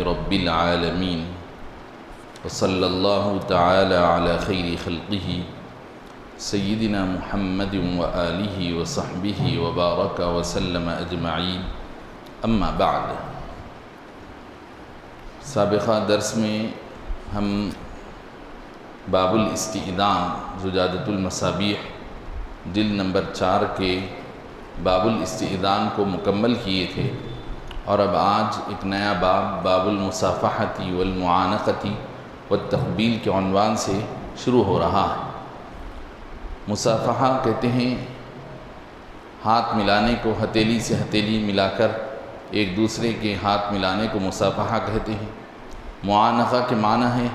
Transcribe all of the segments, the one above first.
رب العالمين وصلى الله تعالى على خير خلقه سيدنا محمد وآله وصحبه وبارك وسلم أجمعين اما بعد۔ سابقہ درس میں ہم باب الاستئذان زجاجۃ المصابیح جلد نمبر 4 کے باب الاستئذان کو مکمل کیے تھے، اور اب آج ایک نیا باب المصافحۃ والمعانقۃ والتقبیل کے عنوان سے شروع ہو رہا ہے۔ مصافحہ کہتے ہیں ہاتھ ملانے کو، ہتھیلی سے ہتھیلی ملا کر ایک دوسرے کے ہاتھ ملانے کو مصافحہ کہتے ہیں۔ معانقہ کے معنی ہے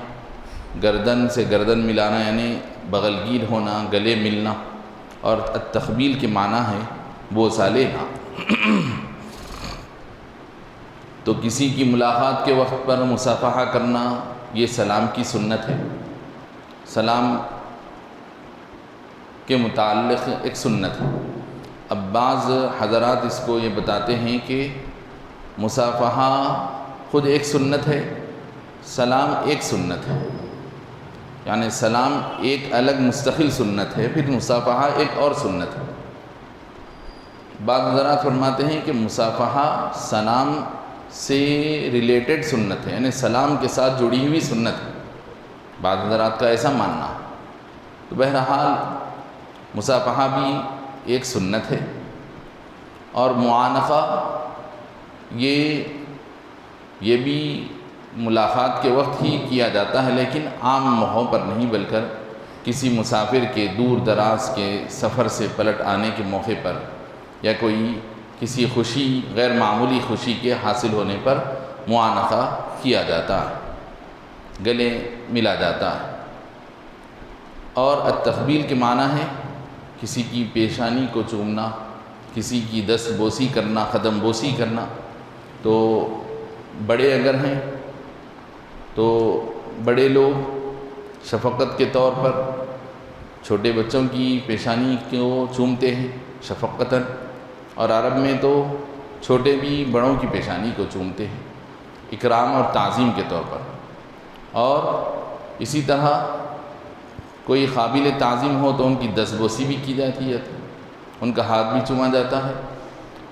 گردن سے گردن ملانا، یعنی بغل گیر ہونا، گلے ملنا، اور التقبیل کے معنی ہے بوسہ لینا۔ تو کسی کی ملاقات کے وقت پر مصافحہ کرنا یہ سلام کی سنت ہے، سلام کے متعلق ایک سنت ہے۔ اب بعض حضرات اس کو یہ بتاتے ہیں کہ مصافحہ خود ایک سنت ہے، سلام ایک سنت ہے، یعنی سلام ایک الگ مستقل سنت ہے، پھر مصافحہ ایک اور سنت ہے۔ بعض حضرات فرماتے ہیں کہ مصافحہ سلام سے ریلیٹڈ سنت ہے، یعنی سلام کے ساتھ جڑی ہوئی سنت ہے۔ بعض حضرات کا ایسا ماننا ہے۔ تو بہرحال مصافحہ بھی ایک سنت ہے، اور معانقہ یہ بھی ملاقات کے وقت ہی کیا جاتا ہے، لیکن عام موقعوں پر نہیں، بلکہ کسی مسافر کے دور دراز کے سفر سے پلٹ آنے کے موقع پر، یا کوئی کسی خوشی، غیر معمولی خوشی کے حاصل ہونے پر معانقہ کیا جاتا ہے، گلے ملا جاتا ہے۔ اور التقبیل کے معنی ہے کسی کی پیشانی کو چومنا، کسی کی دست بوسی کرنا، قدم بوسی کرنا۔ تو بڑے اگر ہیں تو بڑے لوگ شفقت کے طور پر چھوٹے بچوں کی پیشانی کو چومتے ہیں شفقتاً، اور عرب میں تو چھوٹے بھی بڑوں کی پیشانی کو چومتے ہیں اکرام اور تعظیم کے طور پر۔ اور اسی طرح کوئی قابل تعظیم ہو تو ان کی دستبوسی بھی کی جاتی ہے، ان کا ہاتھ بھی چوما جاتا ہے۔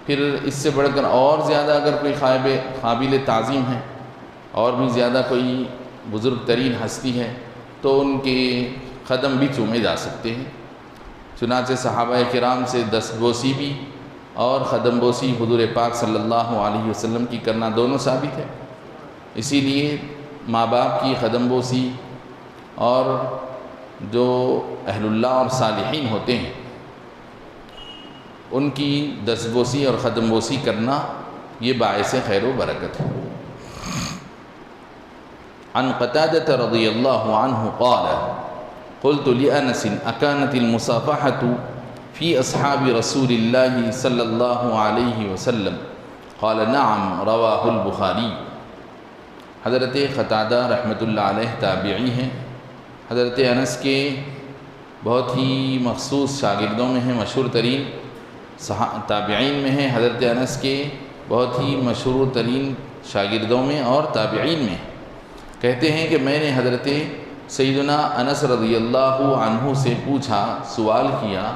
پھر اس سے بڑھ کر اور زیادہ اگر کوئی قابل تعظیم ہے، اور بھی زیادہ کوئی بزرگ ترین ہستی ہے، تو ان کے قدم بھی چومے جا سکتے ہیں۔ چنانچہ صحابہ کرام سے دستبوسی بھی اور قدم بوسی حضور پاک صلی اللہ علیہ وسلم کی کرنا دونوں ثابت ہے۔ اسی لیے ماں باپ کی قدم بوسی اور جو اہل اللہ اور صالحین ہوتے ہیں ان کی دستبوسی اور قدم بوسی کرنا یہ باعث خیر و برکت ہے۔ عن قتادة رضی اللہ عنہ قال قلت لأنس أكانت المصافحة في أصحاب رسول الله صلی اللہ علیہ وسلم قال نعم رواہ البخاری۔ حضرت قتادہ رحمۃ اللہ علیہ تابعی ہیں، حضرت انس کے بہت ہی مخصوص شاگردوں میں ہیں، مشہور ترین تابعین میں ہیں، حضرت انس کے بہت ہی مشہور ترین شاگردوں میں اور تابعین میں۔ کہتے ہیں کہ میں نے حضرت سیدنا انس رضی اللہ عنہ سے پوچھا، سوال کیا،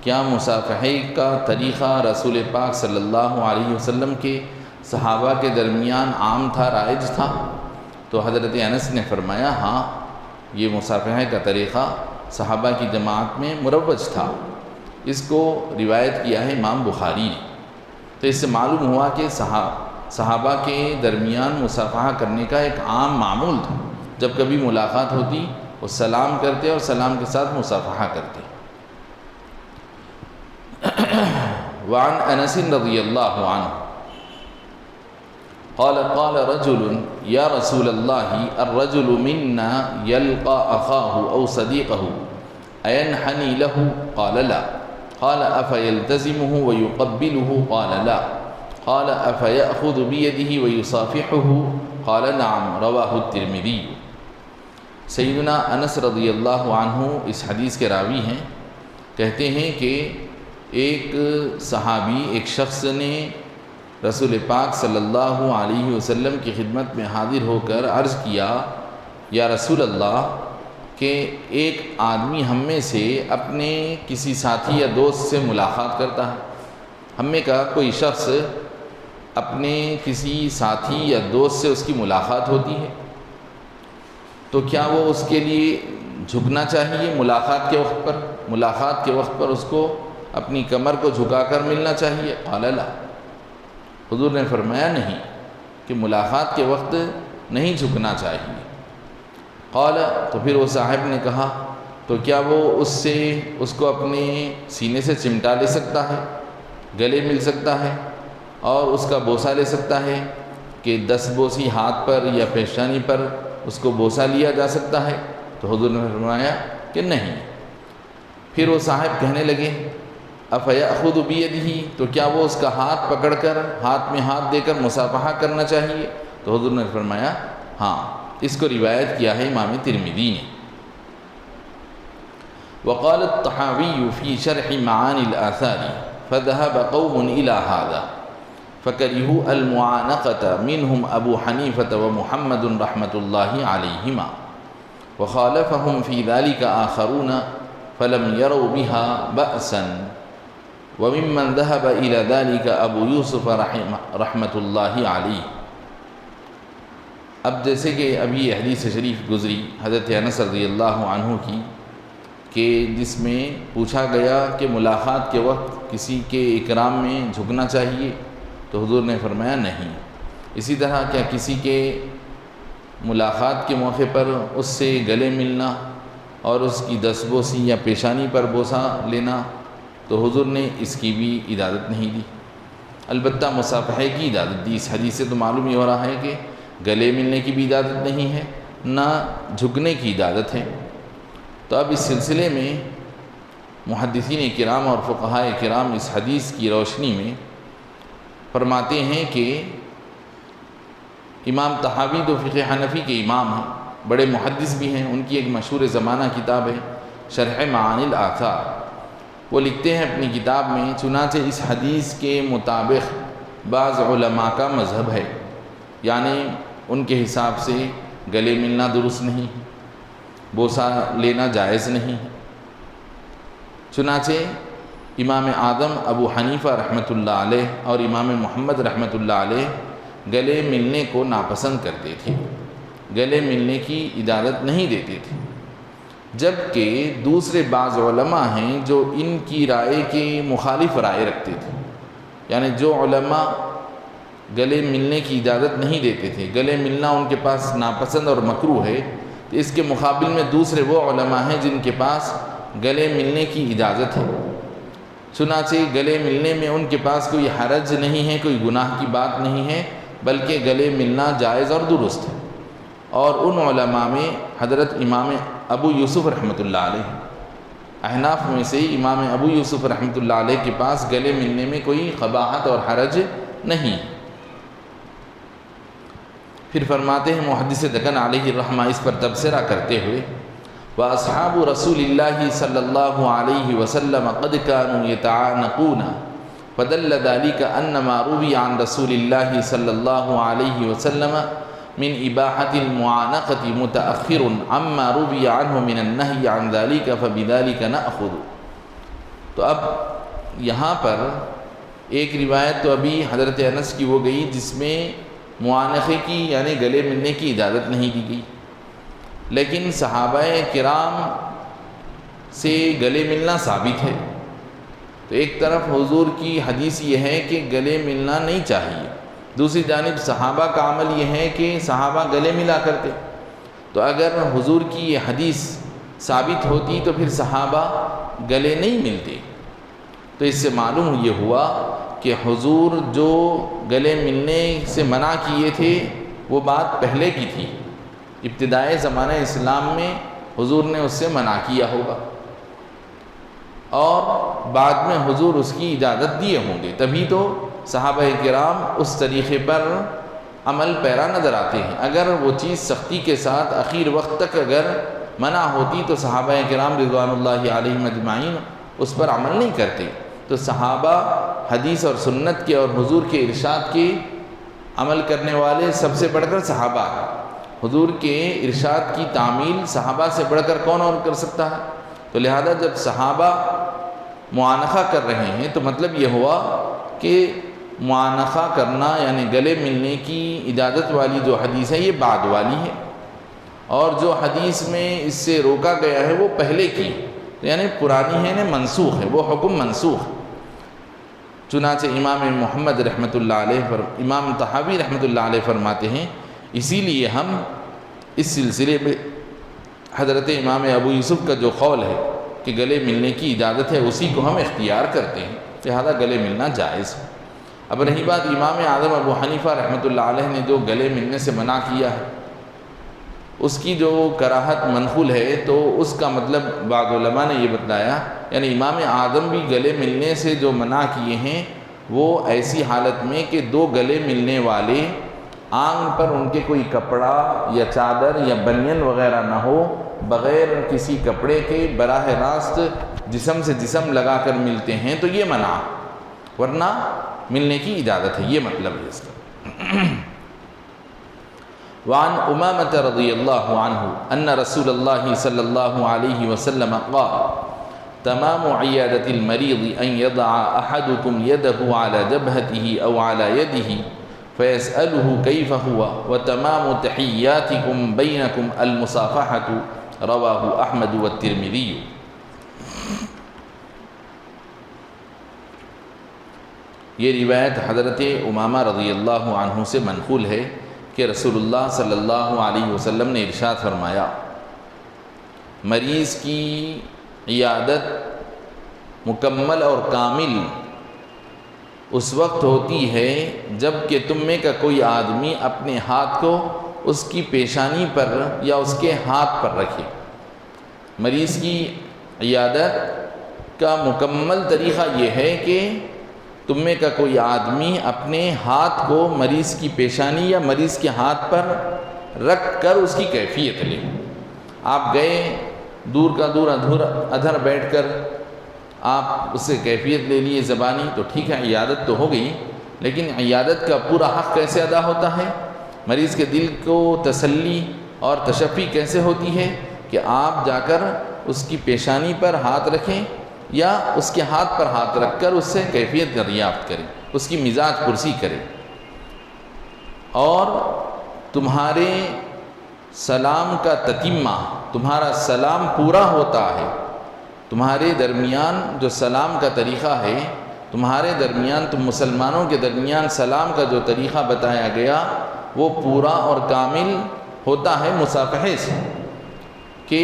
کیا مصافحے کا طریقہ رسول پاک صلی اللہ علیہ وسلم کے صحابہ کے درمیان عام تھا، رائج تھا؟ تو حضرت انس نے فرمایا ہاں، یہ مصافحے کا طریقہ صحابہ کی جماعت میں مروج تھا۔ اس کو روایت کیا ہے امام بخاری نے۔ تو اس سے معلوم ہوا کہ صحابہ کے درمیان مصافحہ کرنے کا ایک عام معمول تھا، جب کبھی ملاقات ہوتی وہ سلام کرتے اور سلام کے ساتھ مصافحہ کرتے۔ وعن انس رضی اللہ عنہ قال قال رجل یا رسول اللہ الرجل منا یلقى اخاه او صدیقه اینحنی له قال لا قال افیلتزمه ویقبله قال لا قال افیأخذ بیده ویصافحه قال نعم رواہ الترمذی۔ سیدنا انس رضی اللہ عنہ اس حدیث کے راوی ہیں، کہتے ہیں کہ ایک صحابی، ایک شخص نے رسول پاک صلی اللہ علیہ وسلم کی خدمت میں حاضر ہو کر عرض کیا، یا رسول اللہ، کہ ایک آدمی ہم میں سے اپنے کسی ساتھی یا دوست سے ملاقات کرتا ہے۔ ہم میں کا کوئی شخص اپنے کسی ساتھی یا دوست سے اس کی ملاقات ہوتی ہے، تو کیا وہ اس کے لیے جھکنا چاہیے ملاقات کے وقت پر اس کو اپنی کمر کو جھکا کر ملنا چاہیے؟ قال لا، حضور نے فرمایا نہیں، کہ ملاقات کے وقت نہیں جھکنا چاہیے۔ قال، تو پھر وہ صاحب نے کہا، تو کیا وہ اس کو اپنے سینے سے چمٹا لے سکتا ہے، گلے مل سکتا ہے اور اس کا بوسہ لے سکتا ہے، کہ 10 بوسی ہاتھ پر یا پیشانی پر اس کو بوسہ لیا جا سکتا ہے؟ تو حضور نے فرمایا کہ نہیں۔ پھر وہ صاحب کہنے لگے، افیأخذ بیدہ، تو کیا وہ اس کا ہاتھ پکڑ کر ہاتھ میں ہاتھ دے کر مصافحہ کرنا چاہیے؟ تو حضور نے فرمایا ہاں۔ اس کو روایت کیا ہے امام ترمذی نے۔ وقال الطحاوی فی شرح معانی الآثار فذهب قوم إلى هذا فكرهوا المعانقة منهم أبو حنيفة ومحمد رحمة الله عليهما، وخالفهم في ذلك آخرون فلم يروا بها بأسا، وممن ذهب إلى ذلك أبو يوسف رحمة الله عليه۔ اب جیسے کہ ابھی یہ حدیث شریف گزری حضرت انس رضی اللہ عنہ کی، کہ جس میں پوچھا گیا کہ ملاقات کے وقت کسی کے اکرام میں جھکنا چاہیے، تو حضور نے فرمایا نہیں۔ اسی طرح کیا کسی کے ملاقات کے موقع پر اس سے گلے ملنا اور اس کی دستبوسی یا پیشانی پر بوسہ لینا، تو حضور نے اس کی بھی اجازت نہیں دی، البتہ مصافحے کی اجازت دی۔ اس حدیث سے تو معلوم یہ ہو رہا ہے کہ گلے ملنے کی بھی اجازت نہیں ہے، نہ جھکنے کی اجازت ہے۔ تو اب اس سلسلے میں محدثین کرام اور فقہاء کرام اس حدیث کی روشنی میں فرماتے ہیں کہ امام طحاوی تو فقہ حنفی کے امام ہیں، بڑے محدث بھی ہیں، ان کی ایک مشہور زمانہ کتاب ہے شرح معانی الآثار۔ وہ لکھتے ہیں اپنی کتاب میں، چنانچہ اس حدیث کے مطابق بعض علماء کا مذہب ہے، یعنی ان کے حساب سے گلے ملنا درست نہیں، بوسہ لینا جائز نہیں۔ چنانچہ امام اعظم ابو حنیفہ رحمۃ اللہ علیہ اور امام محمد رحمۃ اللہ علیہ گلے ملنے کو ناپسند کرتے تھے، گلے ملنے کی اجازت نہیں دیتے تھے، جبکہ دوسرے بعض علماء ہیں جو ان کی رائے کے مخالف رائے رکھتے تھے، یعنی جو علماء گلے ملنے کی اجازت نہیں دیتے تھے، گلے ملنا ان کے پاس ناپسند اور مکروہ ہے، تو اس کے مقابل میں دوسرے وہ علماء ہیں جن کے پاس گلے ملنے کی اجازت ہے، چنانچہ گلے ملنے میں ان کے پاس کوئی حرج نہیں ہے، کوئی گناہ کی بات نہیں ہے، بلکہ گلے ملنا جائز اور درست ہے۔ اور ان علماء میں حضرت امام ابو یوسف رحمۃ اللہ علیہ، احناف میں سے امام ابو یوسف رحمۃ اللہ علیہ کے پاس گلے ملنے میں کوئی قباحت اور حرج نہیں۔ پھر فرماتے ہیں محدث دکن علیہ الرحمہ اس پر تبصرہ کرتے ہوئے، وَأَصْحَابُ رَسُولِ اللَّهِ صلی اللہ علیہ وسلم قد كانوا يتعانقون فدل ذلك أن ما روي عن رسول الله صلی اللہ علیہ وسلم من إباحة المعانقة متأخر عما روي عنه من النهي عن ذلك فبذلك نأخذ۔ تو اب یہاں پر ایک روایت تو ابھی حضرت انس کی وہ گئی جس میں معانقے کی یعنی گلے ملنے کی اجازت نہیں دی گئی، لیکن صحابہ کرام سے گلے ملنا ثابت ہے۔ تو ایک طرف حضور کی حدیث یہ ہے کہ گلے ملنا نہیں چاہیے، دوسری جانب صحابہ کا عمل یہ ہے کہ صحابہ گلے ملا کرتے، تو اگر حضور کی یہ حدیث ثابت ہوتی تو پھر صحابہ گلے نہیں ملتے۔ تو اس سے معلوم یہ ہوا کہ حضور جو گلے ملنے سے منع کیے تھے وہ بات پہلے کی تھی، ابتدائے زمانہ اسلام میں حضور نے اس سے منع کیا ہوگا، اور بعد میں حضور اس کی اجازت دیے ہوں گے، تبھی تو صحابہ کرام اس طریقے پر عمل پیرا نظر آتے ہیں۔ اگر وہ چیز سختی کے ساتھ اخیر وقت تک اگر منع ہوتی تو صحابہ کرام رضوان اللہ علیہم اجمعین اس پر عمل نہیں کرتے، تو صحابہ حدیث اور سنت کے اور حضور کے ارشاد کے عمل کرنے والے سب سے بڑھ کر صحابہ ہیں۔ حضور کے ارشاد کی تعمیل صحابہ سے بڑھ کر کون اور کر سکتا ہے؟ تو لہذا جب صحابہ معانقہ کر رہے ہیں تو مطلب یہ ہوا کہ معانقہ کرنا یعنی گلے ملنے کی اجازت والی جو حدیث ہے یہ بعد والی ہے، اور جو حدیث میں اس سے روکا گیا ہے وہ پہلے کی یعنی پرانی ہے، منسوخ ہے، وہ حکم منسوخ ہے۔ چنانچہ امام محمد رحمۃ اللہ علیہ امام طحاوی رحمۃ اللہ علیہ فرماتے ہیں اسی لیے ہم اس سلسلے میں حضرت امام ابو یوسف کا جو قول ہے کہ گلے ملنے کی اجازت ہے اسی کو ہم اختیار کرتے ہیں، لہذا گلے ملنا جائز ہے۔ اب رہی بات امام اعظم ابو حنیفہ رحمۃ اللہ علیہ نے جو گلے ملنے سے منع کیا ہے اس کی جو کراہت منقول ہے تو اس کا مطلب بعض علماء نے یہ بتلایا، یعنی امام اعظم بھی گلے ملنے سے جو منع کیے ہیں وہ ایسی حالت میں کہ دو گلے ملنے والے آنگ پر ان کے کوئی کپڑا یا چادر یا بنین وغیرہ نہ ہو، بغیر کسی کپڑے کے براہ راست جسم سے جسم لگا کر ملتے ہیں تو یہ منع، ورنہ ملنے کی اجازت ہے، یہ مطلب ہے اس کا۔ وعن امامۃ رضی اللہ عنہ ان رسول اللہ صلی اللہ علیہ وسلم قال تمام عیادۃ المریض ان یضع احدکم یدہ علی جبہتہ او علی یدہ فیسألہ کیف ہوا وتمام تحیاتکم بینکم المصافحۃ رواہ احمد والترمذی۔ یہ روایت حضرت امامہ رضی اللہ عنہ سے منقول ہے کہ رسول اللہ صلی اللہ علیہ وسلم نے ارشاد فرمایا مریض کی عیادت مکمل اور کامل اس وقت ہوتی ہے جب کہ تم میں کا کوئی آدمی اپنے ہاتھ کو اس کی پیشانی پر یا اس کے ہاتھ پر رکھے۔ مریض کی عیادت کا مکمل طریقہ یہ ہے کہ تم میں کا کوئی آدمی اپنے ہاتھ کو مریض کی پیشانی یا مریض کے ہاتھ پر رکھ کر اس کی کیفیت لے۔ آپ گئے دور کا دور ادھر بیٹھ کر آپ اس سے کیفیت لے لیے زبانی تو ٹھیک ہے، عیادت تو ہو گئی، لیکن عیادت کا پورا حق کیسے ادا ہوتا ہے؟ مریض کے دل کو تسلی اور تشفی کیسے ہوتی ہے کہ آپ جا کر اس کی پیشانی پر ہاتھ رکھیں یا اس کے ہاتھ پر ہاتھ رکھ کر اس سے کیفیت دریافت کریں، اس کی مزاج پرسی کریں، اور تمہارے سلام کا تتمہ، تمہارا سلام پورا ہوتا ہے، تمہارے درمیان جو سلام کا طریقہ ہے، تمہارے درمیان تم مسلمانوں کے درمیان سلام کا جو طریقہ بتایا گیا وہ پورا اور کامل ہوتا ہے مصافحے سے، کہ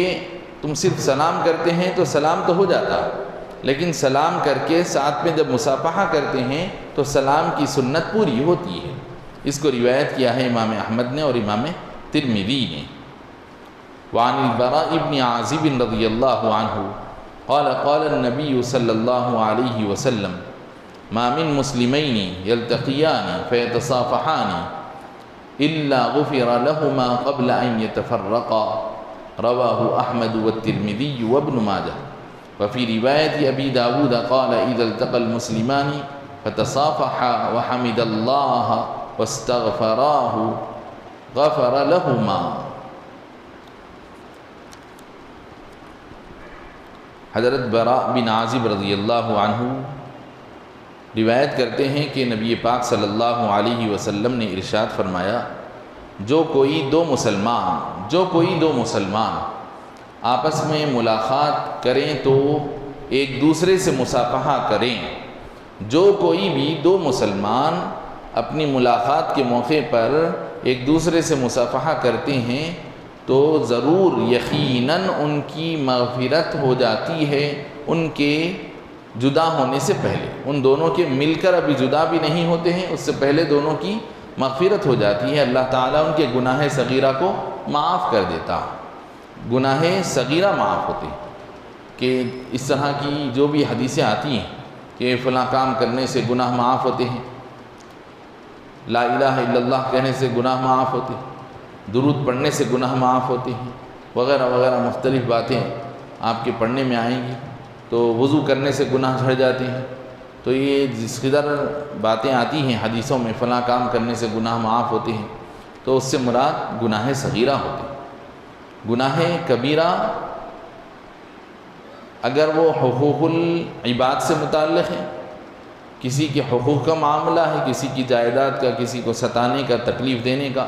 تم صرف سلام کرتے ہیں تو سلام تو ہو جاتا ہے، لیکن سلام کر کے ساتھ میں جب مصافحہ کرتے ہیں تو سلام کی سنت پوری ہوتی ہے۔ اس کو روایت کیا ہے امام احمد نے اور امام ترمذی نے۔ وعن البراء بن عازب رضی اللہ عنہ قال قال النبی صلی اللہ علیہ وسلم ما من مسلمین یلتقیان فیتصافحان الا غفر لهما قبل ان يتفرقا رواہ احمد والترمذی وابن ماجہ۔ وفي رواية أبي داود قال إذا التقى المسلمان فتصافحا وحمد الله واستغفراه غفر لهما۔ حضرت براء بن عازب رضی اللہ عنہ روایت کرتے ہیں کہ نبی پاک صلی اللہ علیہ وسلم نے ارشاد فرمایا جو کوئی دو مسلمان آپس میں ملاقات کریں تو ایک دوسرے سے مصافحہ کریں۔ جو کوئی بھی دو مسلمان اپنی ملاقات کے موقع پر ایک دوسرے سے مصافحہ کرتے ہیں تو ضرور یقیناً ان کی مغفرت ہو جاتی ہے ان کے جدا ہونے سے پہلے۔ ان دونوں کے مل کر ابھی جدا بھی نہیں ہوتے ہیں، اس سے پہلے دونوں کی مغفرت ہو جاتی ہے، اللہ تعالیٰ ان کے گناہ صغیرہ کو معاف کر دیتا ہے، گناہ صغیرہ معاف ہوتے ہیں۔ کہ اس طرح کی جو بھی حدیثیں آتی ہیں کہ فلاں کام کرنے سے گناہ معاف ہوتے ہیں، لا الہ الا اللہ کہنے سے گناہ معاف ہوتے ہیں، درود پڑھنے سے گناہ معاف ہوتے ہیں، وغیرہ وغیرہ مختلف باتیں آپ کے پڑھنے میں آئیں گی۔ تو وضو کرنے سے گناہ جھڑ جاتے ہیں، تو یہ جس قدر باتیں آتی ہیں حدیثوں میں فلاں کام کرنے سے گناہ معاف ہوتے ہیں، تو اس سے مراد گناہ صغیرہ ہوتے ہیں۔ گناہ کبیرہ اگر وہ حقوق العباد سے متعلق ہے، کسی کے حقوق کا معاملہ ہے، کسی کی جائیداد کا، کسی کو ستانے کا، تکلیف دینے کا،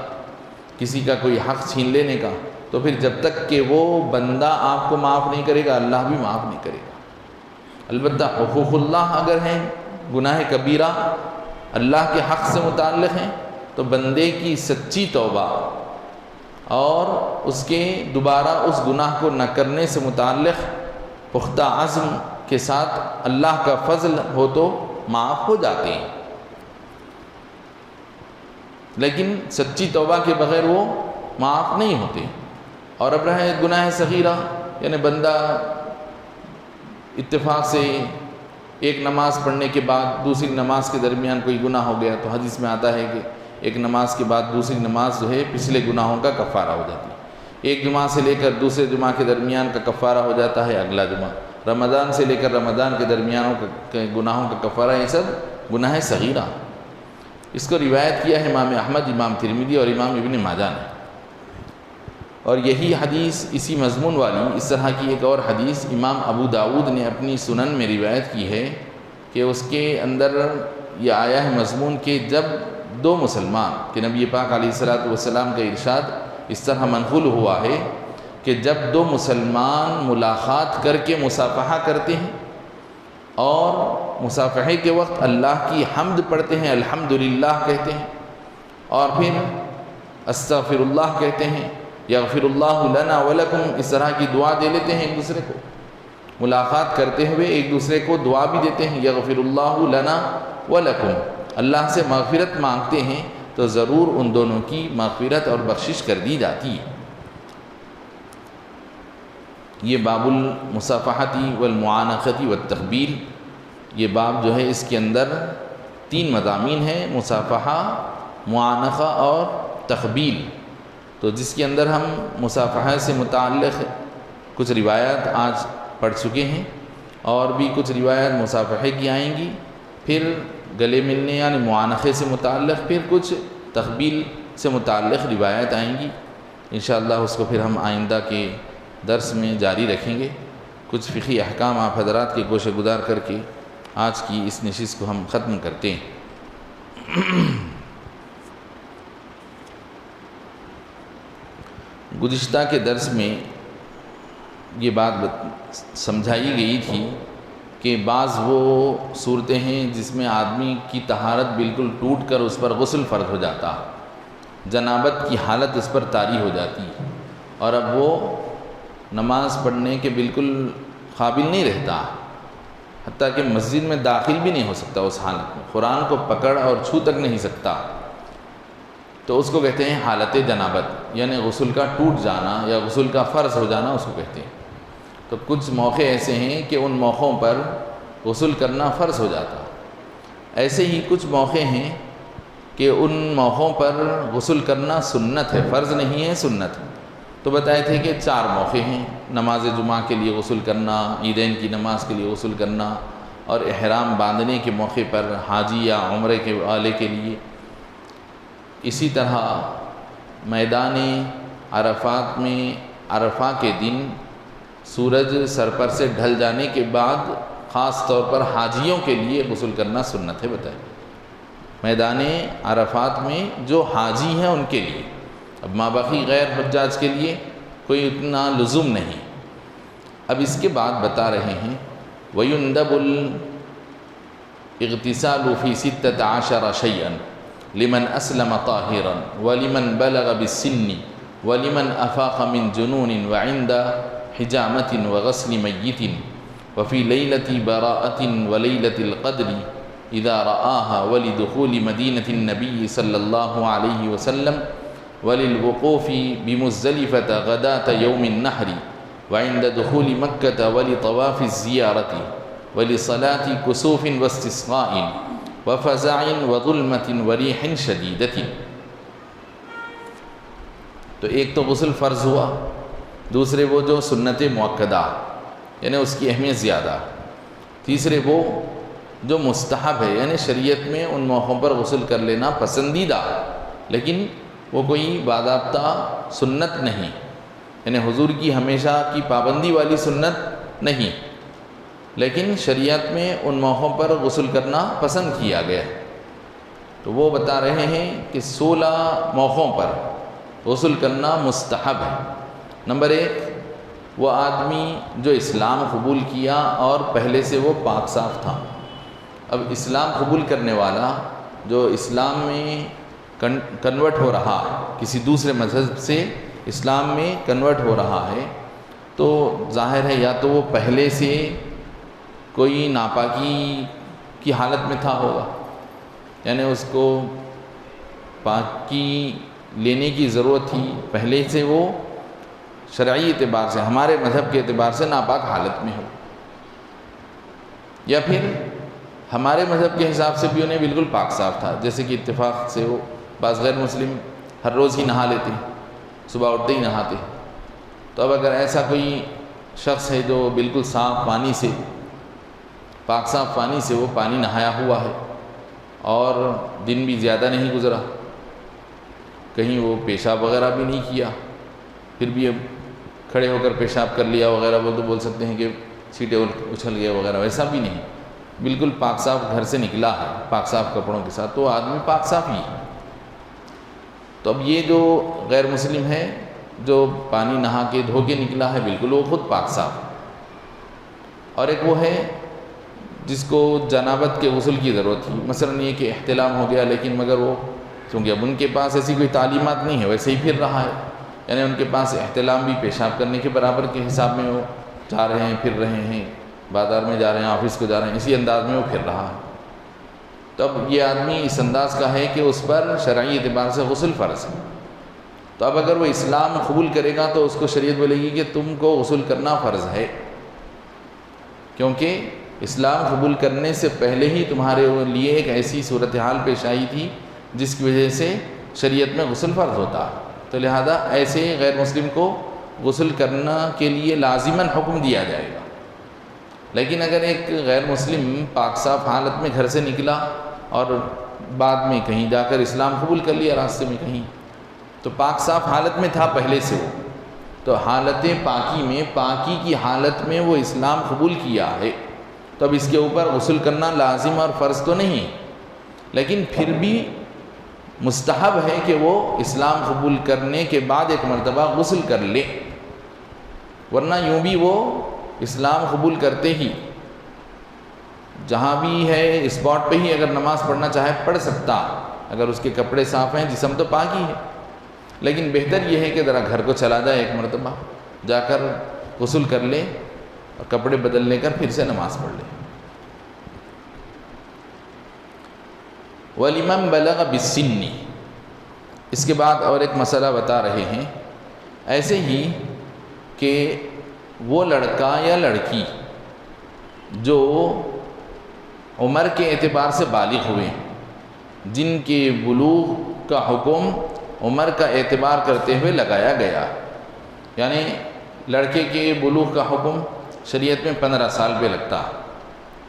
کسی کا کوئی حق چھین لینے کا، تو پھر جب تک کہ وہ بندہ آپ کو معاف نہیں کرے گا، اللہ بھی معاف نہیں کرے گا۔ البتہ حقوق اللہ اگر ہیں، گناہ کبیرہ اللہ کے حق سے متعلق ہیں، تو بندے کی سچی توبہ اور اس کے دوبارہ اس گناہ کو نہ کرنے سے متعلق پختہ عزم کے ساتھ اللہ کا فضل ہو تو معاف ہو جاتے ہیں، لیکن سچی توبہ کے بغیر وہ معاف نہیں ہوتے۔ اور اب رہے گناہ صغیرہ، یعنی بندہ اتفاق سے ایک نماز پڑھنے کے بعد دوسری نماز کے درمیان کوئی گناہ ہو گیا، تو حدیث میں آتا ہے کہ ایک نماز کے بعد دوسری نماز جو ہے پچھلے گناہوں کا کفارہ ہو جاتی ہے۔ ایک جمعہ سے لے کر دوسرے جمعہ کے درمیان کا کفارہ ہو جاتا ہے اگلا جمعہ، رمضان سے لے کر رمضان کے درمیانوں کے گناہوں کا کفارہ، یہ سب گناہ صغیرہ۔ اس کو روایت کیا ہے امام احمد، امام ترمذی اور امام ابن ماجہ نے۔ اور یہی حدیث اسی مضمون والی اس طرح کی ایک اور حدیث امام ابو داؤد نے اپنی سنن میں روایت کی ہے کہ اس کے اندر یہ آیا ہے مضمون کہ جب دو مسلمان، کہ نبی پاک علیہ السلام کا ارشاد اس طرح منقول ہوا ہے کہ جب دو مسلمان ملاقات کر کے مصافحہ کرتے ہیں اور مصافحے کے وقت اللہ کی حمد پڑھتے ہیں، الحمدللہ کہتے ہیں، اور پھر استغفر اللہ کہتے ہیں، یغفر اللہ لنا ولکم، اس طرح کی دعا دے لیتے ہیں ایک دوسرے کو، ملاقات کرتے ہوئے ایک دوسرے کو دعا بھی دیتے ہیں، یغفر اللہ لنا ولکم، اللہ سے مغفرت مانگتے ہیں تو ضرور ان دونوں کی مغفرت اور بخشش کر دی جاتی ہے۔ یہ باب المصافحتی والمعانقتی والتقبیل، یہ باب جو ہے اس کے اندر 3 مضامین ہیں، مصافحہ، معانقہ اور تقبیل۔ تو جس کے اندر ہم مصافحہ سے متعلق کچھ روایات آج پڑھ چکے ہیں، اور بھی کچھ روایات مصافحے کی آئیں گی، پھر گلے ملنے یعنی معانقے سے متعلق، پھر کچھ تقبیل سے متعلق روایات آئیں گی۔ انشاءاللہ اس کو پھر ہم آئندہ کے درس میں جاری رکھیں گے۔ کچھ فقہی احکام آپ حضرات کے گوشہ گزار کر کے آج کی اس نشست کو ہم ختم کرتے ہیں۔ گزشتہ کے درس میں یہ بات سمجھائی گئی تھی کہ بعض وہ صورتیں ہیں جس میں آدمی کی طہارت بالکل ٹوٹ کر اس پر غسل فرض ہو جاتا، جنابت کی حالت اس پر طاری ہو جاتی، اور اب وہ نماز پڑھنے کے بالکل قابل نہیں رہتا، حتیٰ کہ مسجد میں داخل بھی نہیں ہو سکتا، اس حالت میں قرآن کو پکڑ اور چھو تک نہیں سکتا، تو اس کو کہتے ہیں حالت جنابت، یعنی غسل کا ٹوٹ جانا یا غسل کا فرض ہو جانا اس کو کہتے ہیں۔ تو کچھ موقع ایسے ہیں کہ ان موقعوں پر غسل کرنا فرض ہو جاتا، ایسے ہی کچھ موقع ہیں کہ ان موقعوں پر غسل کرنا سنت ہے، فرض نہیں ہے، سنت ہے۔ تو بتائے تھے کہ 4 موقع ہیں، نماز جمعہ کے لیے غسل کرنا، عیدین کی نماز کے لیے غسل کرنا، اور احرام باندھنے کے موقع پر حاجی یا عمرے کے والے کے لیے۔ اسی طرح میدان عرفات میں عرفہ کے دن سورج سر پر سے ڈھل جانے کے بعد خاص طور پر حاجیوں کے لیے غسل کرنا سنت ہے، بتائیں۔ میدان عرفات میں جو حاجی ہیں ان کے لیے، اب مابقی غیر حجاج کے لیے کوئی اتنا لزوم نہیں۔ اب اس کے بعد بتا رہے ہیں وَيُنْدَبُ الْاغْتِسَالُ فِي 16 شَيْئًا لمن اسلم طاہرا ولمن بلغ بالسن ولمن افاق من جنون وعند حجامة وغسل میت وفي ليلة براءة وليلة القدر اذا رآها ولدخول مدینة النبي صلی اللہ علیہ وسلم وللوقوف بمزدلفة غداة يوم النحر وعند دخول مكة ولطواف الزيارة ولصلاة كسوف واستسقاء وفزع وظلمة وريح شديدة۔ تو ایک تو غسل فرض ہوا، دوسرے وہ جو سنت مؤکدہ یعنی اس کی اہمیت زیادہ، تیسرے وہ جو مستحب ہے، یعنی شریعت میں ان موقعوں پر غسل کر لینا پسندیدہ، لیکن وہ کوئی باضابطہ سنت نہیں، یعنی حضور کی ہمیشہ کی پابندی والی سنت نہیں، لیکن شریعت میں ان موقعوں پر غسل کرنا پسند کیا گیا ہے۔ تو وہ بتا رہے ہیں کہ 16 موقعوں پر غسل کرنا مستحب ہے۔ نمبر 1، وہ آدمی جو اسلام قبول کیا اور پہلے سے وہ پاک صاف تھا۔ اب اسلام قبول کرنے والا جو اسلام میں کنورٹ ہو رہا ہے، کسی دوسرے مذہب سے اسلام میں کنورٹ ہو رہا ہے، تو ظاہر ہے یا تو وہ پہلے سے کوئی ناپاکی کی حالت میں تھا ہوگا، یعنی اس کو پاکی لینے کی ضرورت تھی، پہلے سے وہ شرعی اعتبار سے، ہمارے مذہب کے اعتبار سے ناپاک حالت میں ہو، یا پھر ہمارے مذہب کے حساب سے بھی انہیں بالکل پاک صاف تھا، جیسے کہ اتفاق سے وہ بعض غیر مسلم ہر روز ہی نہا لیتے ہیں، صبح اٹھتے ہی نہاتے ہیں۔ تو اب اگر ایسا کوئی شخص ہے جو بالکل صاف پانی سے، پاک صاف پانی سے وہ پانی نہایا ہوا ہے اور دن بھی زیادہ نہیں گزرا، کہیں وہ پیشاب وغیرہ بھی نہیں کیا، پھر بھی اب کھڑے ہو کر پیشاب کر لیا وغیرہ، وہ تو بول سکتے ہیں کہ چھینٹے اچھل گیا وغیرہ، ویسا بھی نہیں، بالکل پاک صاف گھر سے نکلا ہے پاک صاف کپڑوں کے ساتھ، تو آدمی پاک صاف ہی ہے۔ تو اب یہ جو غیر مسلم ہے جو پانی نہا کے دھو کے نکلا ہے، بالکل وہ خود پاک صاف ہے، اور ایک وہ ہے جس کو جنابت کے غسل کی ضرورت تھی، مثلا یہ کہ احتلام ہو گیا، لیکن مگر وہ چونکہ اب ان کے پاس ایسی کوئی تعلیمات نہیں ہے، ویسے ہی پھر رہا ہے، یعنی ان کے پاس احتلام بھی پیشاب کرنے کے برابر کے حساب میں وہ جا رہے ہیں، پھر رہے ہیں، بازار میں جا رہے ہیں، آفس کو جا رہے ہیں، اسی انداز میں وہ پھر رہا ہے۔ تو اب یہ آدمی اس انداز کا ہے کہ اس پر شرعی اعتبار سے غسل فرض ہے، تو اب اگر وہ اسلام قبول کرے گا تو اس کو شریعت بولے گی کہ تم کو غسل کرنا فرض ہے، کیونکہ اسلام قبول کرنے سے پہلے ہی تمہارے لیے ایک ایسی صورتحال پیش آئی تھی جس کی وجہ سے شریعت میں غسل فرض ہوتا ہے، تو لہذا ایسے غیر مسلم کو غسل کرنا کے لیے لازماً حکم دیا جائے گا۔ لیکن اگر ایک غیر مسلم پاک صاف حالت میں گھر سے نکلا اور بعد میں کہیں جا کر اسلام قبول کر لیا راستے میں کہیں، تو پاک صاف حالت میں تھا پہلے سے وہ، تو حالت پاکی میں، پاکی کی حالت میں وہ اسلام قبول کیا ہے، تو اب اس کے اوپر غسل کرنا لازم اور فرض تو نہیں، لیکن پھر بھی مستحب ہے کہ وہ اسلام قبول کرنے کے بعد ایک مرتبہ غسل کر لے، ورنہ یوں بھی وہ اسلام قبول کرتے ہی جہاں بھی ہے اسپاٹ پہ ہی اگر نماز پڑھنا چاہے پڑھ سکتا، اگر اس کے کپڑے صاف ہیں، جسم تو پاک ہی ہے، لیکن بہتر یہ ہے کہ ذرا گھر کو چلا جائے، ایک مرتبہ جا کر غسل کر لے اور کپڑے بدل لے کر پھر سے نماز پڑھ لے۔ وَلِمَنْ بَلَغَ بِالسِّنِّ، اس کے بعد اور ایک مسئلہ بتا رہے ہیں، ایسے ہی کہ وہ لڑکا یا لڑکی جو عمر کے اعتبار سے بالغ ہوئے، جن کے بلوغ کا حکم عمر کا اعتبار کرتے ہوئے لگایا گیا، یعنی لڑکے کے بلوغ کا حکم شریعت میں 15 سال پہ لگتا،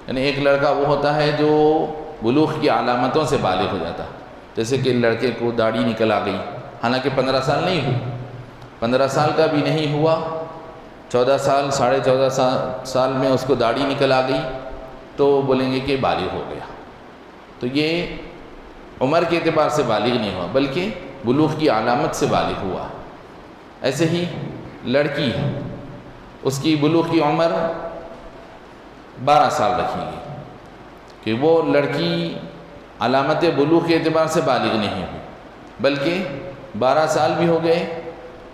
یعنی ایک لڑکا وہ ہوتا ہے جو بلوغ کی علامتوں سے بالغ ہو جاتا، جیسے کہ لڑکے کو داڑھی نکل آ گئی، حالانکہ 15 سال نہیں ہوئی، 15 سال کا بھی نہیں ہوا، 14 سال 14.5 سال میں اس کو داڑھی نکل آ گئی، تو بولیں گے کہ بالغ ہو گیا۔ تو یہ عمر کے اعتبار سے بالغ نہیں ہوا بلکہ بلوغ کی علامت سے بالغ ہوا۔ ایسے ہی لڑکی ہے، اس کی بلوغ کی عمر 12 سال رکھی گئی کہ وہ لڑکی علامت بلوغ کے اعتبار سے بالغ نہیں ہوئی، بلکہ 12 سال بھی ہو گئے،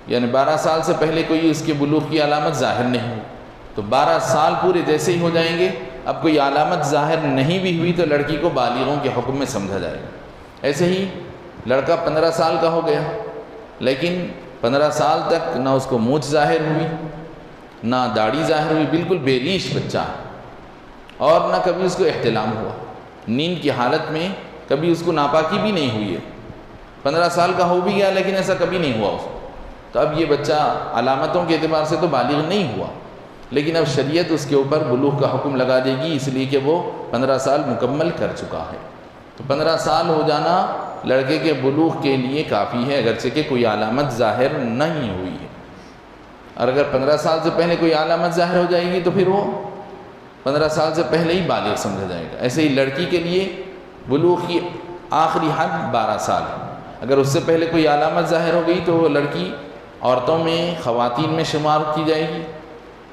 یعنی 12 سال سے پہلے کوئی اس کے بلوغ کی علامت ظاہر نہیں ہوئی، تو 12 سال پورے جیسے ہی ہو جائیں گے، اب کوئی علامت ظاہر نہیں بھی ہوئی تو لڑکی کو بالغوں کے حکم میں سمجھا جائے گا۔ ایسے ہی لڑکا 15 سال کا ہو گیا، لیکن 15 سال تک نہ اس کو مونچھ ظاہر ہوئی، نہ داڑھی ظاہر ہوئی، بالکل بے ریش بچہ ہے، اور نہ کبھی اس کو احتلام ہوا، نیند کی حالت میں کبھی اس کو ناپاکی بھی نہیں ہوئی ہے، 15 سال کا ہو بھی گیا لیکن ایسا کبھی نہیں ہوا اس کو، تو اب یہ بچہ علامتوں کے اعتبار سے تو بالغ نہیں ہوا، لیکن اب شریعت اس کے اوپر بلوغ کا حکم لگا دے گی، اس لیے کہ وہ 15 سال مکمل کر چکا ہے۔ تو 15 سال ہو جانا لڑکے کے بلوغ کے لیے کافی ہے، اگرچہ کہ کوئی علامت ظاہر نہیں ہوئی ہے۔ اور اگر 15 سال سے پہلے کوئی علامت ظاہر ہو جائے گی تو پھر وہ 15 سال سے پہلے ہی بالغ سمجھا جائے گا۔ ایسے ہی لڑکی کے لیے بلوغ کی آخری حد 12 سال ہے۔ اگر اس سے پہلے کوئی علامت ظاہر ہو گئی تو وہ لڑکی عورتوں میں، خواتین میں شمار کی جائے گی،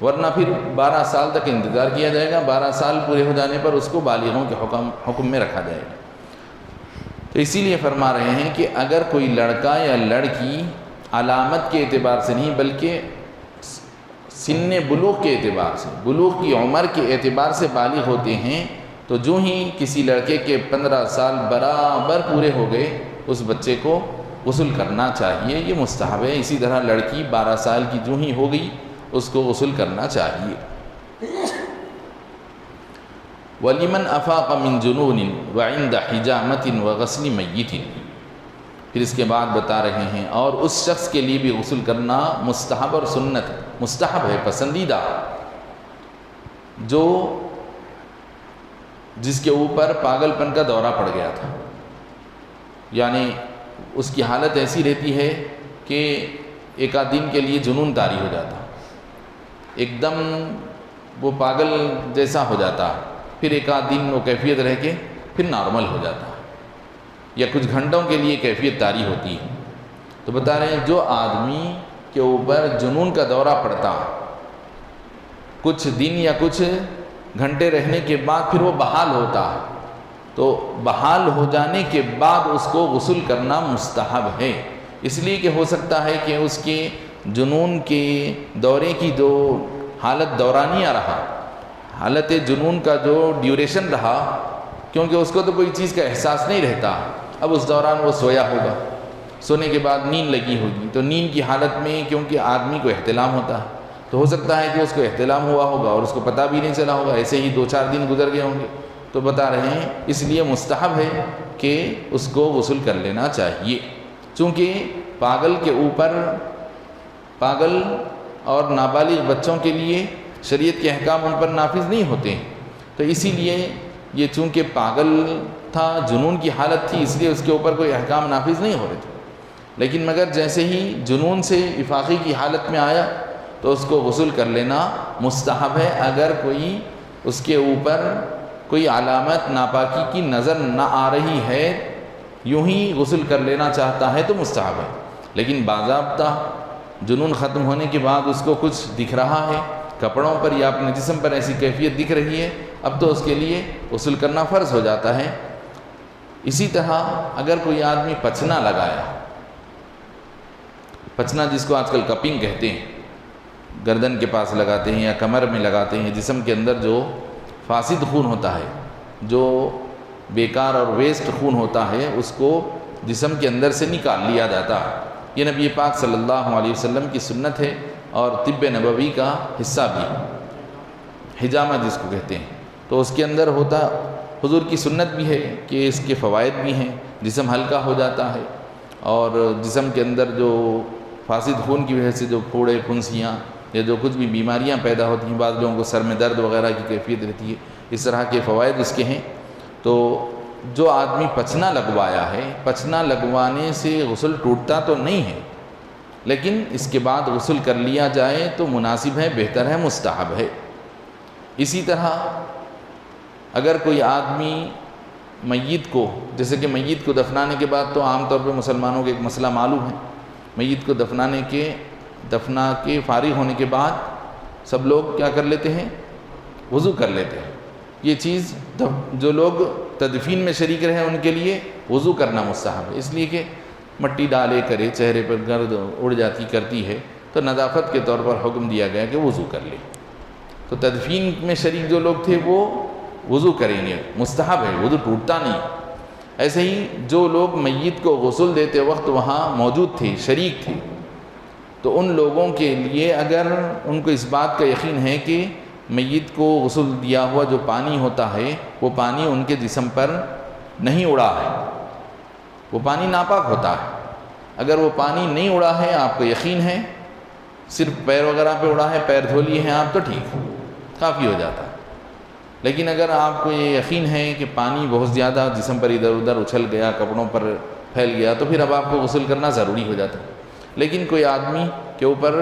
ورنہ پھر 12 سال تک انتظار کیا جائے گا۔ 12 سال پورے ہو جانے پر اس کو بالغوں کے حکم میں رکھا جائے گا۔ تو اسی لیے فرما رہے ہیں کہ اگر کوئی لڑکا یا لڑکی علامت کے اعتبار سے نہیں بلکہ سن بلوغ کے اعتبار سے، بلوغ کی عمر کے اعتبار سے بالغ ہوتے ہیں، تو جو ہی کسی لڑکے کے 15 سال برابر پورے ہو گئے اس بچے کو غسل کرنا چاہیے، یہ مستحب ہے۔ اسی طرح لڑکی 12 سال کی جو ہی ہو گئی اس کو غسل کرنا چاہیے۔ وَلِمَنْ أَفَاقَ مِنْ جُنُونٍ وَعِنْدَ حِجَامَةٍ وَغَسْلِ مَيِّتٍ، پھر اس کے بعد بتا رہے ہیں اور اس شخص کے لیے بھی غسل کرنا مستحب اور سنت ہے، مستحب ہے، پسندیدہ، جو جس کے اوپر پاگل پن کا دورہ پڑ گیا تھا، یعنی اس کی حالت ایسی رہتی ہے کہ ایک آدھ دن کے لیے جنون طاری ہو جاتا، ایک دم وہ پاگل جیسا ہو جاتا، پھر ایک آدھ دن وہ کیفیت رہ کے پھر نارمل ہو جاتا، یا کچھ گھنٹوں کے لیے کیفیت طاری ہوتی ہے۔ تو بتا رہے ہیں جو آدمی کے اوپر جنون کا دورہ پڑتا، کچھ دن یا کچھ گھنٹے رہنے کے بعد پھر وہ بحال ہوتا، تو بحال ہو جانے کے بعد اس کو غسل کرنا مستحب ہے، اس لیے کہ ہو سکتا ہے کہ اس کے جنون کے دورے کی جو حالت دورانیہ رہا، حالت جنون کا جو ڈیوریشن رہا، کیونکہ اس کو تو کوئی چیز کا احساس نہیں رہتا، اب اس دوران وہ سویا ہوگا، سونے کے بعد نیند لگی ہوگی، تو نیند کی حالت میں کیونکہ آدمی کو احتلام ہوتا ہے، تو ہو سکتا ہے کہ اس کو احتلام ہوا ہوگا اور اس کو پتہ بھی نہیں چلا ہوگا، ایسے ہی 2-4 دن گزر گئے ہوں گے۔ تو بتا رہے ہیں اس لیے مستحب ہے کہ اس کو غسل کر لینا چاہیے، چونکہ پاگل کے اوپر، پاگل اور نابالغ بچوں کے لیے شریعت کے احکام ان پر نافذ نہیں ہوتے ہیں، تو اسی لیے یہ چونکہ پاگل تھا، جنون کی حالت تھی، اس لیے اس کے اوپر کوئی احکام نافذ نہیں ہو رہے تھے، لیکن مگر جیسے ہی جنون سے افاقی کی حالت میں آیا تو اس کو غسل کر لینا مستحب ہے۔ اگر کوئی اس کے اوپر کوئی علامت ناپاکی کی نظر نہ آ رہی ہے، یوں ہی غسل کر لینا چاہتا ہے تو مستحب ہے، لیکن باضابطہ جنون ختم ہونے کے بعد اس کو کچھ دکھ رہا ہے کپڑوں پر یا اپنے جسم پر، ایسی کیفیت دکھ رہی ہے، اب تو اس کے لیے غسل کرنا فرض ہو جاتا ہے۔ اسی طرح اگر کوئی آدمی پچنا لگایا، پچنا جس کو آج کل کپنگ کہتے ہیں، گردن کے پاس لگاتے ہیں یا کمر میں لگاتے ہیں، جسم کے اندر جو فاسد خون ہوتا ہے، جو بیکار اور ویسٹ خون ہوتا ہے، اس کو جسم کے اندر سے نکال لیا جاتا ہے۔ یہ نبی پاک صلی اللہ علیہ وسلم کی سنت ہے اور طب نبوی کا حصہ بھی، حجامہ جس کو کہتے ہیں، تو اس کے اندر ہوتا، حضور کی سنت بھی ہے کہ اس کے فوائد بھی ہیں، جسم ہلکا ہو جاتا ہے اور جسم کے اندر جو فاسد خون کی وجہ سے جو پھوڑے پھنسیاں یا جو کچھ بھی بیماریاں پیدا ہوتی ہیں، بعض لوگوں کو سر میں درد وغیرہ کی کیفیت رہتی ہے، اس طرح کے فوائد اس کے ہیں۔ تو جو آدمی پچنا لگوایا ہے، پچنا لگوانے سے غسل ٹوٹتا تو نہیں ہے، لیکن اس کے بعد غسل کر لیا جائے تو مناسب ہے، بہتر ہے، مستحب ہے۔ اسی طرح اگر کوئی آدمی میت کو، جیسے کہ میت کو دفنانے کے بعد تو عام طور پہ مسلمانوں کے ایک مسئلہ معلوم ہے، میت کو دفنا کے فارغ ہونے کے بعد سب لوگ کیا کر لیتے ہیں؟ وضو کر لیتے ہیں۔ یہ چیز جو لوگ تدفین میں شریک رہے ان کے لیے وضو کرنا مستحب ہے، اس لیے کہ مٹی ڈالے کرے، چہرے پر گرد اڑ جاتی کرتی ہے، تو نظافت کے طور پر حکم دیا گیا کہ وضو کر لے۔ تو تدفین میں شریک جو لوگ تھے وہ وضو کریں گے، مستحب ہے، وضو ٹوٹتا نہیں۔ ایسے ہی جو لوگ میت کو غسل دیتے وقت وہاں موجود تھے، شریک تھے، تو ان لوگوں کے لیے اگر ان کو اس بات کا یقین ہے کہ میت کو غسل دیا ہوا جو پانی ہوتا ہے وہ پانی ان کے جسم پر نہیں اڑا ہے، وہ پانی ناپاک ہوتا ہے، اگر وہ پانی نہیں اڑا ہے، آپ کو یقین ہے صرف پیر وغیرہ پہ اڑا ہے، پیر دھو لیے ہیں آپ تو ٹھیک کافی ہو جاتا ہے۔ لیکن اگر آپ کو یہ یقین ہے کہ پانی بہت زیادہ جسم پر ادھر ادھر اچھل گیا، کپڑوں پر پھیل گیا، تو پھر اب آپ کو غسل کرنا ضروری ہو جاتا ہے۔ لیکن کوئی آدمی کے اوپر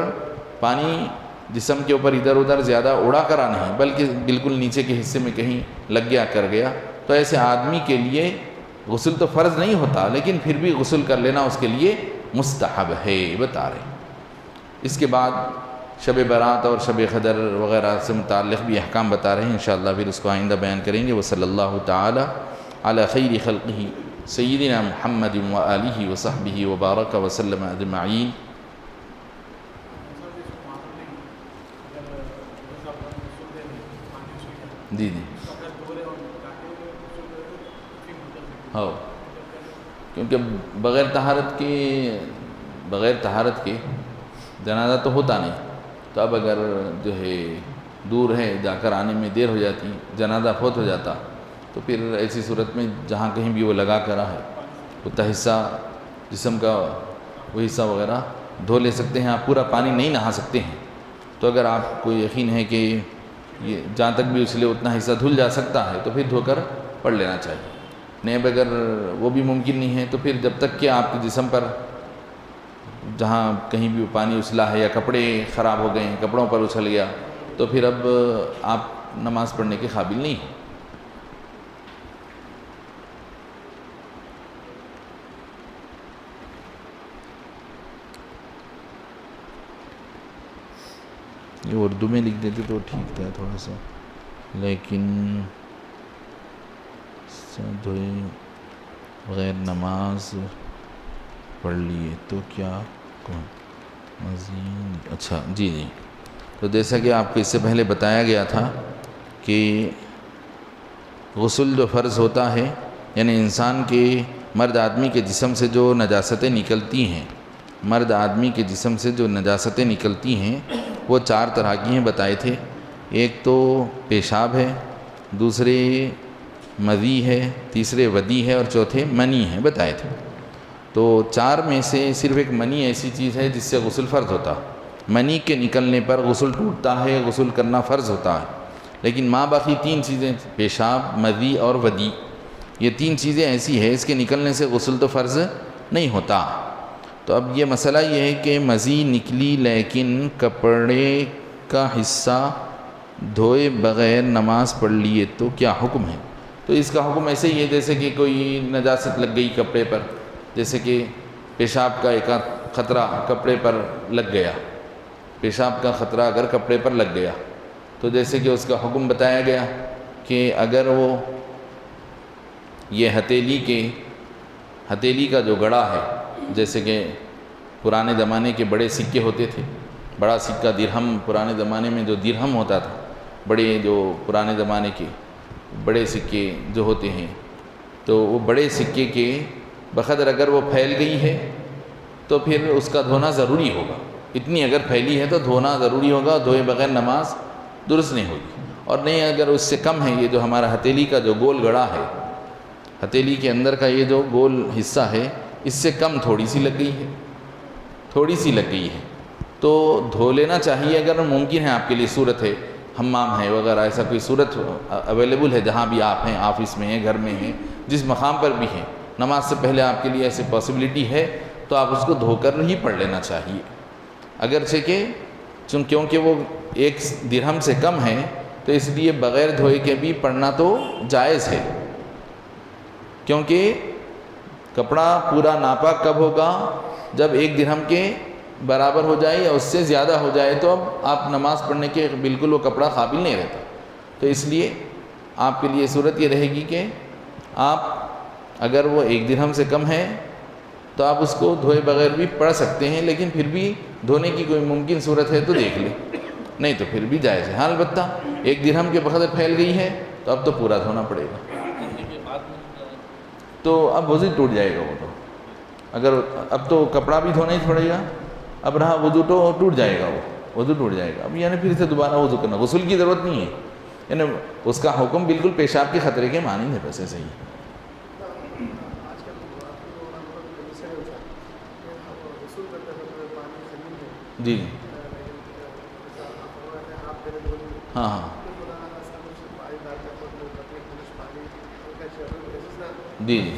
پانی جسم کے اوپر ادھر ادھر زیادہ اڑا کرا نہیں، بلکہ بالکل نیچے کے حصے میں کہیں لگ گیا کر گیا، تو ایسے آدمی کے لیے غسل تو فرض نہیں ہوتا، لیکن پھر بھی غسل کر لینا اس کے لیے مستحب ہے، بتا رہے ہیں۔ اس کے بعد شب برات اور شب قدر وغیرہ سے متعلق بھی احکام بتا رہے ہیں، انشاءاللہ پھر اس کو آئندہ بیان کریں گے۔ وصلی اللہ تعالی علی خیر خلقہ سیدنا محمد وآلہ وصحبہ وبارک وسلم اجمعین۔ جی جی ہاں، کیونکہ بغیر طہارت کے جنازہ تو ہوتا نہیں، تو اب اگر جو ہے دور ہے، جا کر آنے میں دیر ہو جاتی، جنازہ فوت ہو جاتا، تو پھر ایسی صورت میں جہاں کہیں بھی وہ لگا کرا ہے اتنا حصہ جسم کا، وہ حصہ وغیرہ دھو لے سکتے ہیں آپ، پورا پانی نہیں نہا سکتے ہیں۔ تو اگر آپ کو یقین ہے کہ یہ جہاں تک بھی اچھلے اتنا حصہ دھل جا سکتا ہے تو پھر دھو کر پڑھ لینا چاہیے۔ نہیں اگر وہ بھی ممکن نہیں ہے تو پھر جب تک کہ آپ کے جسم پر جہاں کہیں بھی پانی اچھلا ہے یا کپڑے خراب ہو گئے ہیں، کپڑوں پر اچھل گیا، تو پھر اب آپ نماز پڑھنے کے قابل نہیں ہیں۔ یہ اردو میں لکھ دیتے تو ٹھیک تھا تھوڑا سا، لیکن دھوئے بغیر نماز پڑھ لیے تو کیا مزید؟ اچھا جی، تو جیسا کہ آپ کو اس سے پہلے بتایا گیا تھا کہ غسل جو فرض ہوتا ہے، یعنی انسان کے مرد آدمی کے جسم سے جو نجاستیں نکلتی ہیں، مرد آدمی کے جسم سے جو نجاستیں نکلتی ہیں وہ 4 طرح کی ہیں بتائے تھے۔ ایک تو پیشاب ہے، دوسرے مذی ہے، تیسرے ودی ہے، اور چوتھے منی ہے بتائے تھے۔ تو 4 میں سے صرف ایک منی ایسی چیز ہے جس سے غسل فرض ہوتا ہے، منی کے نکلنے پر غسل ٹوٹتا ہے، غسل کرنا فرض ہوتا ہے۔ لیکن ماں باقی 3 چیزیں، پیشاب، مذی اور ودی، یہ 3 چیزیں ایسی ہے اس کے نکلنے سے غسل تو فرض نہیں ہوتا۔ تو اب یہ مسئلہ یہ ہے کہ مذی نکلی لیکن کپڑے کا حصہ دھوئے بغیر نماز پڑھ لیے تو کیا حکم ہے؟ تو اس کا حکم ایسے ہی ہے جیسے کہ کوئی نجاست لگ گئی کپڑے پر، جیسے کہ پیشاب کا ایک خطرہ کپڑے پر لگ گیا، پیشاب کا خطرہ اگر کپڑے پر لگ گیا تو جیسے کہ اس کا حکم بتایا گیا کہ اگر وہ یہ ہتھیلی کا جو گڑا ہے، جیسے کہ پرانے زمانے کے بڑے سکے ہوتے تھے، بڑا سکہ درہم، پرانے زمانے میں جو درہم ہوتا تھا، بڑے جو پرانے زمانے کے بڑے سکے جو ہوتے ہیں، تو وہ بڑے سکے کے بقدر اگر وہ پھیل گئی ہے تو پھر اس کا دھونا ضروری ہوگا، اتنی اگر پھیلی ہے تو دھونا ضروری ہوگا، دھوئے بغیر نماز درست نہیں ہوگی۔ اور نہیں اگر اس سے کم ہے، یہ جو ہمارا ہتھیلی کا جو گول گڑا ہے، ہتھیلی کے اندر کا یہ جو گول حصہ ہے، اس سے کم تھوڑی سی لگ گئی ہے تو دھو لینا چاہیے اگر ممکن ہے، آپ کے لیے صورت ہے، حمام ہے وغیرہ، ایسا کوئی صورت اویلیبل ہے جہاں بھی آپ ہیں، آفس میں ہیں، گھر میں ہیں، جس مقام پر بھی ہیں، نماز سے پہلے آپ کے لیے ایسی پاسبلٹی ہے تو آپ اس کو دھو کر ہی پڑھ لینا چاہیے، اگرچہ کہ کیونکہ وہ 1 درہم سے کم ہے تو اس لیے بغیر دھوئے کے بھی پڑھنا تو جائز ہے، کیونکہ کپڑا پورا ناپا کب ہوگا؟ جب 1 درہم کے برابر ہو جائے یا اس سے زیادہ ہو جائے تو اب آپ نماز پڑھنے کے بالکل وہ کپڑا قابل نہیں رہتا۔ تو اس لیے آپ کے لیے صورت یہ رہے گی کہ آپ اگر وہ 1 درہم سے کم ہے تو آپ اس کو دھوئے بغیر بھی پڑھ سکتے ہیں، لیکن پھر بھی دھونے کی کوئی ممکن صورت ہے تو دیکھ لیں، نہیں تو پھر بھی جائز ہے۔ ہاں البتہ 1 درہم کے بقدر پھیل گئی ہے تو اب تو پورا دھونا پڑے گا، تو اب وضو ٹوٹ جائے گا، وہ تو اگر اب تو کپڑا بھی دھونا ہی پڑے گا، اب رہا وضو تو ٹوٹ جائے گا، وہ وضو ٹوٹ جائے گا، اب یعنی پھر سے دوبارہ وضو کرنا، غسل کی ضرورت نہیں ہے، یعنی اس کا حکم بالکل پیشاب کے خطرے کے مانند ہے، بس ایسے ہی۔ جی ہاں ہاں جی جی.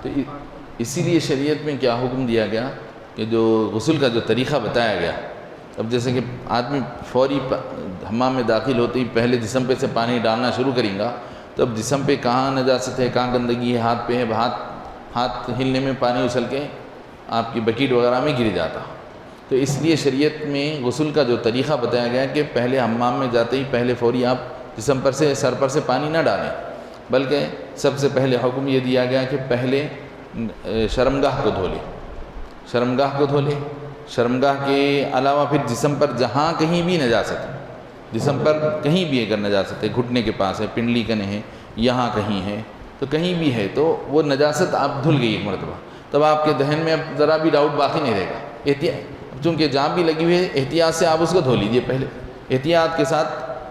تو اسی لیے شریعت میں کیا حکم دیا گیا کہ جو غسل کا جو طریقہ بتایا گیا، اب جیسے کہ آدمی فوری حمام میں داخل ہوتے ہی پہلے جسم پہ سے پانی ڈالنا شروع کریں گا، تو اب جسم پہ کہاں نجاست ہے، کہاں گندگی ہے، ہاتھ پہ ہے، ہاتھ ہلنے میں پانی اچھل کے آپ کی بکیٹ وغیرہ میں گر جاتا. تو اس لیے شریعت میں غسل کا جو طریقہ بتایا گیا کہ پہلے حمام میں جاتے ہی پہلے فوری آپ جسم پر سے سر پر سے پانی نہ ڈالیں، بلکہ سب سے پہلے حکم یہ دیا گیا کہ پہلے شرمگاہ کو دھو لیں. شرمگاہ کو دھو لیں. شرمگاہ کے علاوہ پھر جسم پر جہاں کہیں بھی نجاست، جسم پر کہیں بھی اگر نجاست ہے، گھٹنے کے پاس ہے، پنڈلی کنے ہے، یہاں کہیں ہے، تو کہیں بھی ہے تو وہ نجاست آپ دھل گئی ایک مرتبہ، تب آپ کے دہن میں اب ذرا بھی ڈاؤٹ باقی نہیں رہے گا. چونکہ جہاں بھی لگی ہوئی ہے احتیاط سے آپ اس کو دھو لیجیے. پہلے احتیاط کے ساتھ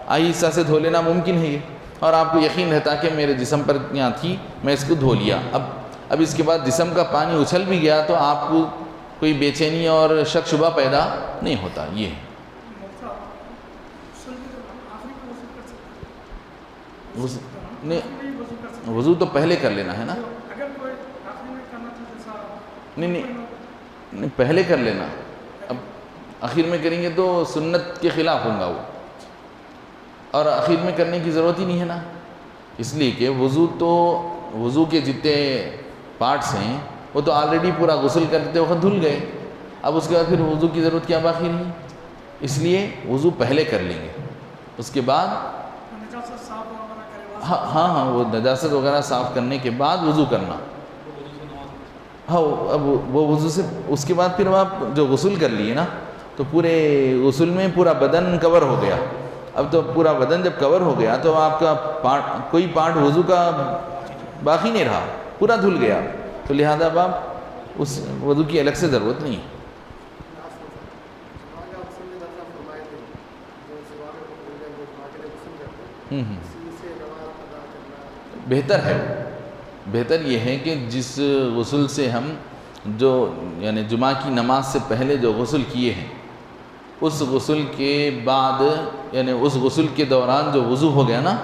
آہستہ سے دھو لینا ممکن ہے یہ، اور آپ کو یقین رہتا کہ میرے جسم پر یہاں تھی، میں اس کو دھو لیا. اب اس کے بعد جسم کا پانی اچھل بھی گیا تو آپ کو کوئی بے چینی اور شک شبہ پیدا نہیں ہوتا. یہ ہے وضو تو پہلے کر لینا ہے نا. نہیں پہلے کر لینا. اب آخر میں کریں گے تو سنت کے خلاف ہوں گا وہ، اور آخر میں کرنے کی ضرورت ہی نہیں ہے نا، اس لیے کہ وضو کے جتنے پارٹس ہیں وہ تو آلریڈی پورا غسل کرتے وقت دھل گئے. اب اس کے بعد پھر وضو کی ضرورت کیا باقی رہی، اس لیے وضو پہلے کر لیں گے. اس کے بعد ہاں وہ نجاست وغیرہ صاف کرنے کے بعد وضو کرنا. ہاں اب وہ وضو سے اس کے بعد پھر آپ جو غسل کر لیے نا، تو پورے غسل میں پورا بدن کور ہو گیا. اب تو پورا بدن جب کور ہو گیا تو آپ کا کوئی پارٹ وضو کا باقی نہیں رہا، پورا دھل گیا. تو لہذا اب آپ اس وضو کی الگ سے ضرورت نہیں ہے. بہتر یہ ہے کہ جس غسل سے ہم جو یعنی جمعہ کی نماز سے پہلے جو غسل کیے ہیں، اس غسل کے بعد یعنی اس غسل کے دوران جو وضو ہو گیا نا،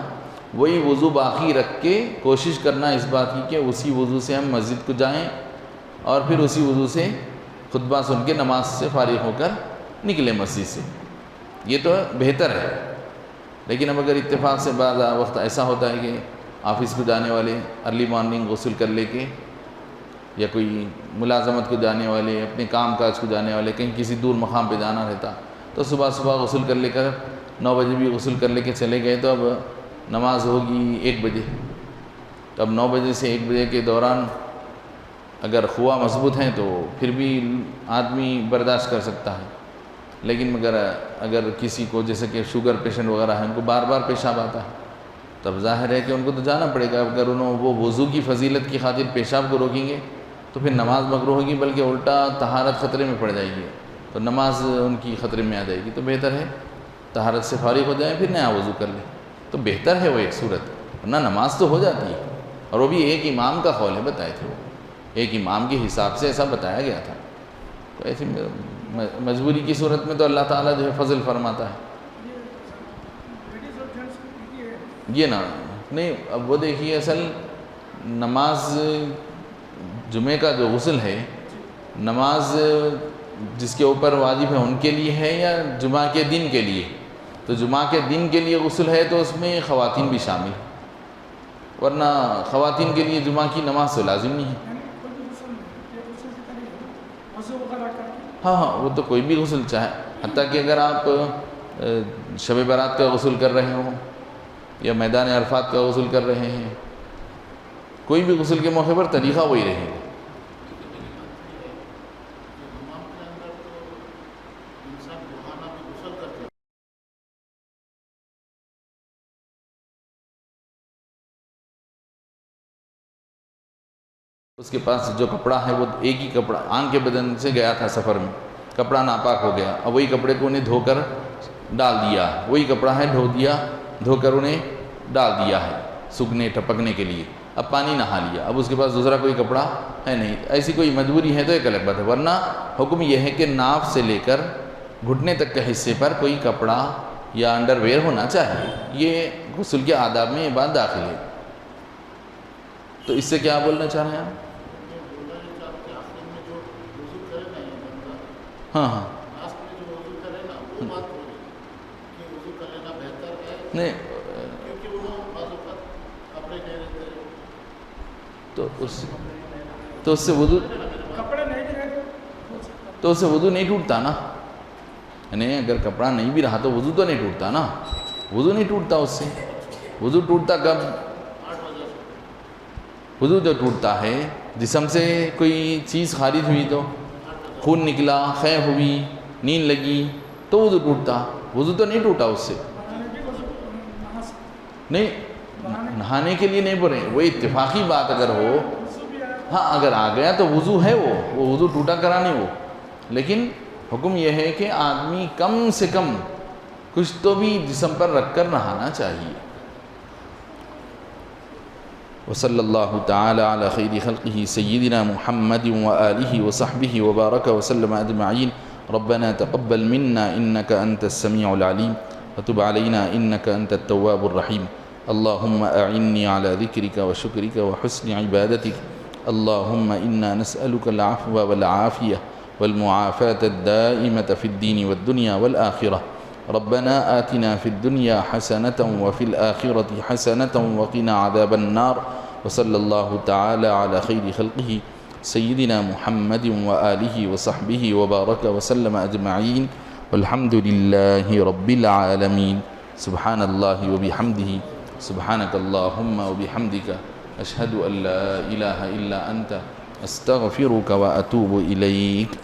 وہی وضو باقی رکھ کے کوشش کرنا اس بات کی کہ اسی وضو سے ہم مسجد کو جائیں اور پھر اسی وضو سے خطبہ سن کے نماز سے فارغ ہو کر نکلیں مسجد سے. یہ تو بہتر ہے. لیکن اب اگر اتفاق سے بعض وقت ایسا ہوتا ہے کہ آفس کو جانے والے ارلی مارننگ غسل کر لے کے، یا کوئی ملازمت کو جانے والے، اپنے کام کاج کو جانے والے، کہیں کسی دور مقام پہ جانا رہتا، تو صبح غسل کر لے کر 9 بجے بھی غسل کر لے کے چلے گئے تو اب نماز ہوگی 1 بجے. تو اب 9 بجے سے 1 بجے کے دوران اگر خوا مضبوط ہیں تو پھر بھی آدمی برداشت کر سکتا ہے. لیکن اگر کسی کو جیسے کہ شوگر پیشنٹ وغیرہ ہیں، ان کو بار بار پیشاب آتا ہے، تب ظاہر ہے کہ ان کو تو جانا پڑے گا. اگر وہ وضو کی فضیلت کی خاطر پیشاب کو روکیں گے تو پھر نماز مکروہ ہوگی، بلکہ الٹا طہارت خطرے میں پڑ جائے گی، تو نماز ان کی خطرے میں آ جائے گی. تو بہتر ہے طہارت سے فارغ ہو جائیں، پھر نیا وضو کر لیں، تو بہتر ہے وہ ایک صورت. ورنہ نماز تو ہو جاتی ہے، اور وہ بھی ایک امام کا قول ہے، بتائے تھے وہ ایک امام کے حساب سے ایسا بتایا گیا تھا. تو ایسی مجبوری کی صورت میں تو اللہ تعالیٰ جو ہے فضل فرماتا ہے. یہ نہیں اب وہ دیکھیے، اصل نماز جمعہ کا جو غسل ہے، نماز جس کے اوپر واجب ہے ان کے لیے ہے یا جمعہ کے دن کے لیے؟ تو جمعہ کے دن کے لیے غسل ہے تو اس میں خواتین بھی شامل، ورنہ خواتین کے لیے جمعہ کی نماز تو لازم نہیں ہے. ہاں وہ تو کوئی بھی غسل چاہے، حتیٰ کہ اگر آپ شب برات کا غسل کر رہے ہوں یا میدان عرفات کا غسل کر رہے ہیں، کوئی بھی غسل کے موقع پر طریقہ وہی رہے گا. اس کے پاس جو کپڑا ہے وہ ایک ہی کپڑا آن کے بدن سے گیا تھا سفر میں، کپڑا ناپاک ہو گیا، اب وہی کپڑے کو انہیں دھو کر ڈال دیا، وہی کپڑا ہے دھو کر انہیں ڈال دیا ہے سوکھنے ٹپکنے کے لیے، اب پانی نہا لیا، اب اس کے پاس دوسرا کوئی کپڑا ہے نہیں. ایسی کوئی مجبوری ہے تو ایک الگ بات ہے، ورنہ حکم یہ ہے کہ ناف سے لے کر گھٹنے تک کے حصے پر کوئی کپڑا یا انڈر ویئر ہونا چاہیے. یہ غسل کے آداب میں یہ بات داخل ہے. تو اس سے کیا بولنا چاہ رہے ہیں آپ؟ ہاں نہیں تو اس سے وضو نہیں ٹوٹتا نا. یعنی اگر کپڑا نہیں بھی رہا تو وضو تو نہیں ٹوٹتا نا. وضو نہیں ٹوٹتا اس سے. وضو ٹوٹتا کب؟ وضو تو ٹوٹتا ہے جسم سے کوئی چیز خارج ہوئی تو، خون نکلا، خے ہوئی، نیند لگی تو وضو ٹوٹتا. وضو تو نہیں ٹوٹا اس سے. نہیں نہانے کے لیے نہیں بول رہے، وہ اتفاقی بات اگر ہو، ہاں اگر آ گیا تو وضو ہے، وہ وضو ٹوٹا کرا نہیں وہ. لیکن حکم یہ ہے کہ آدمی کم سے کم کچھ تو بھی جسم پر رکھ کر نہانا چاہیے. وصلی اللہ تعالی علی خیر خلقہ سیدنا محمد وآلہ وصحبہ وبارک وسلم اجمعین. ربنا تقبل منا انك انت السميع العليم وتب علينا انك انت التواب الرحيم. اللهم اعني على ذكرك وشكرك وحسن عبادتك. اللهم انا نسألك العفو والعافية والمعافاة الدائمة في الدين والدنيا والآخرة. ربنا آتنا في الدنيا حسنة وفي الآخرة حسنة وقنا عذاب النار. وصلى الله تعالى على خير خلقه سيدنا محمد وآله وصحبه وبارك وسلم أجمعين والحمد لله رب العالمين. سبحان الله وبحمده سبحانك اللهم وبحمدك أشهد أن لا إله إلا أنت أستغفرك وأتوب إليك.